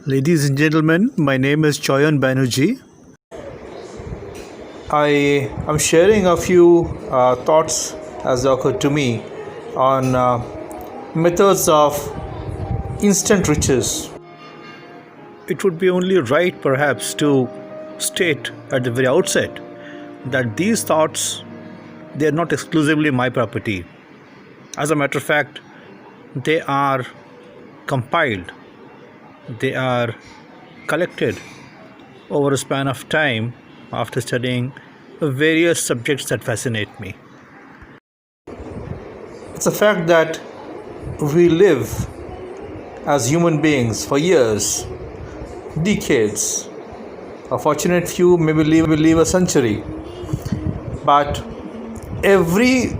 Ladies and gentlemen, my name is Choyan Banerjee. I am sharing a few thoughts as they occurred to me on methods of instant riches. It would be only right, perhaps, to state at the very outset that these thoughts, they are not exclusively my property. As a matter of fact, they are compiled, they are collected over a span of time after studying various subjects that fascinate me. It's a fact that we live as human beings for years, decades. A fortunate few maybe live a century. But every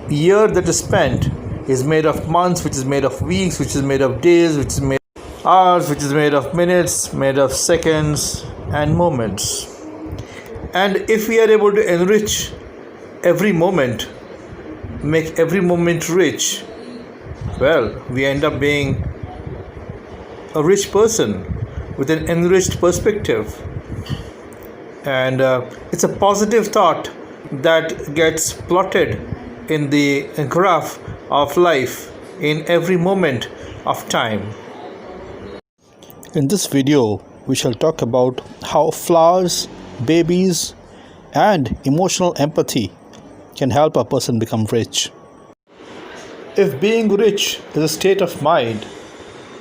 year that is spent is made of months, which is made of weeks, which is made of days, which is made of hours, which is made of minutes, made of seconds and moments. And if we are able to enrich every moment, make every moment rich, well, we end up being a rich person with an enriched perspective. And it's a positive thought that gets plotted in the graph of life in every moment of time. In this video, we shall talk about how flowers, babies, and emotional empathy can help a person become rich. If being rich is a state of mind,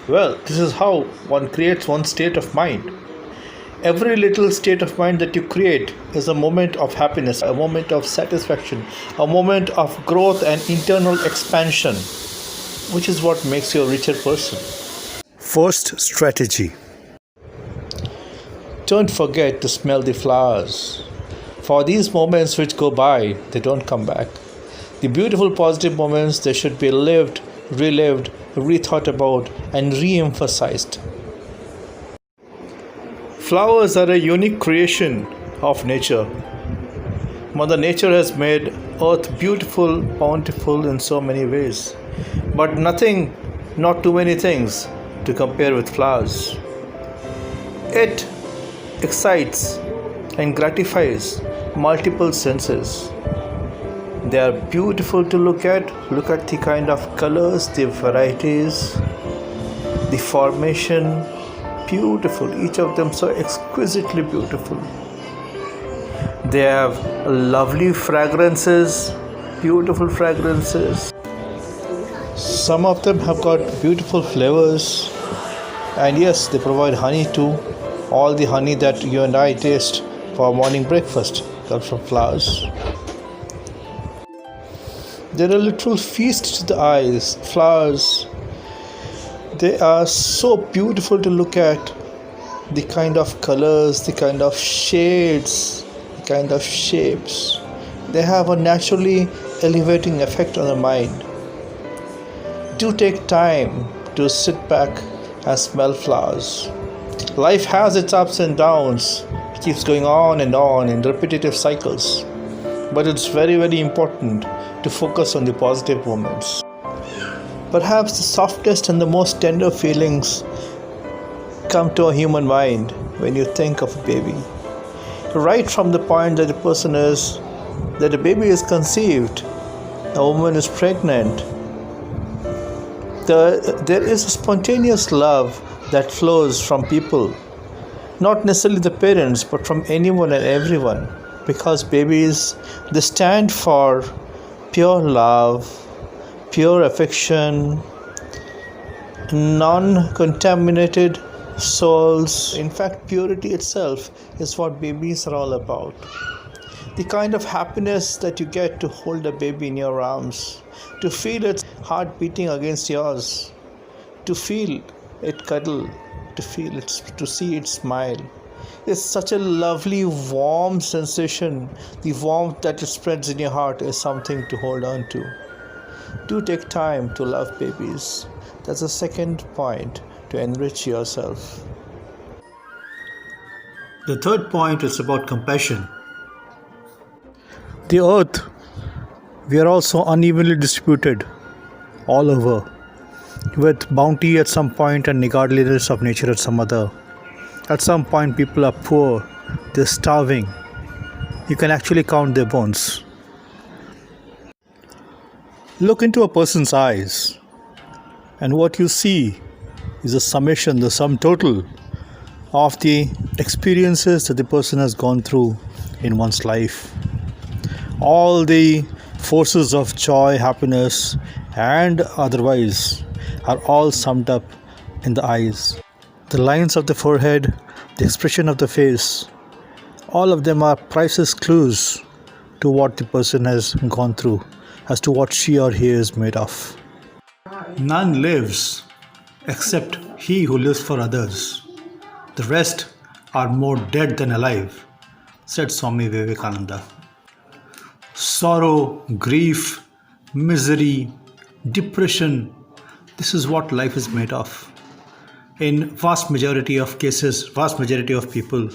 well, this is how one creates one's state of mind. Every little state of mind that you create is a moment of happiness, a moment of satisfaction, a moment of growth and internal expansion, which is what makes you a richer person. First strategy: don't forget to smell the flowers. For these moments which go by, they don't come back. The beautiful positive moments, they should be lived, relived, rethought about, and re-emphasized. Flowers are a unique creation of nature. Mother Nature has made earth beautiful, bountiful in so many ways. But nothing, not too many things to compare with flowers. It excites and gratifies multiple senses. They are beautiful to look at. Look at the kind of colors, the varieties, the formation. Beautiful, each of them so exquisitely beautiful. They have lovely fragrances, beautiful fragrances. Some of them have got beautiful flavors, and yes, they provide honey too. All the honey that you and I taste for morning breakfast comes from flowers. They're a literal feast to the eyes. Flowers, they are so beautiful to look at. The kind of colors, the kind of shades, the kind of shapes. They have a naturally elevating effect on the mind. Do take time to sit back and smell flowers. Life has its ups and downs. It keeps going on in repetitive cycles. But it's very, very important to focus on the positive moments. Perhaps the softest and the most tender feelings come to a human mind when you think of a baby. Right from the point that a baby is conceived, a woman is pregnant, there is a spontaneous love that flows from people, not necessarily the parents, but from anyone and everyone, because babies, they stand for pure love, pure affection, non-contaminated souls. In fact, purity itself is what babies are all about. The kind of happiness that you get to hold a baby in your arms, to feel its heart beating against yours, to feel it cuddle, to see it smile. It's such a lovely, warm sensation. The warmth that it spreads in your heart is something to hold on to. Do take time to love babies. That's the second point, to enrich yourself. The third point is about compassion. The earth, we are also unevenly distributed all over. with bounty at some point and niggardliness of nature at some other. At some point, people are poor, they're starving. You can actually count their bones. Look into a person's eyes, and what you see is a summation, the sum total of the experiences that the person has gone through in one's life. All the forces of joy, happiness, and otherwise are all summed up in the eyes. The lines of the forehead, the expression of the face, all of them are priceless clues to what the person has gone through, as to what she or he is made of. None lives except he who lives for others. The rest are more dead than alive, said Swami Vivekananda. Sorrow, grief, misery, depression, this is what life is made of. In vast majority of cases, vast majority of people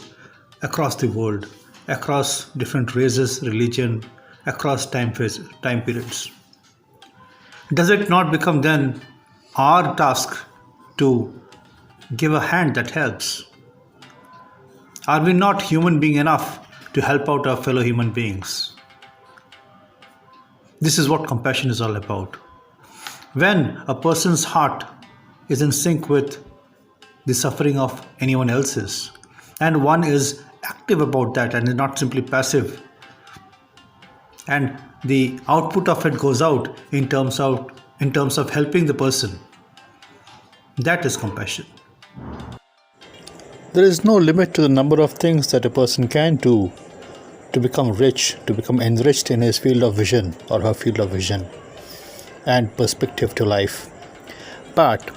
across the world, across different races, religion, across time periods. Does it not become then our task to give a hand that helps? Are we not human being enough to help out our fellow human beings? This is what compassion is all about. When a person's heart is in sync with the suffering of anyone else's, and one is active about that and is not simply passive, and the output of it goes out in terms of helping the person, that is compassion. There is no limit to the number of things that a person can do to become rich, to become enriched in his field of vision or her field of vision and perspective to life. But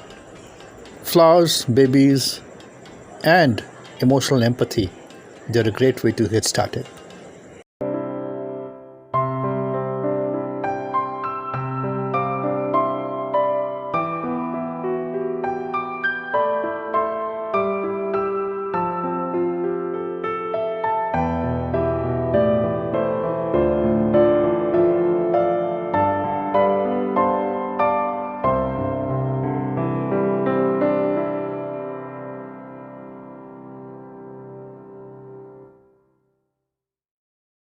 flowers, babies, and emotional empathy, they're a great way to get started.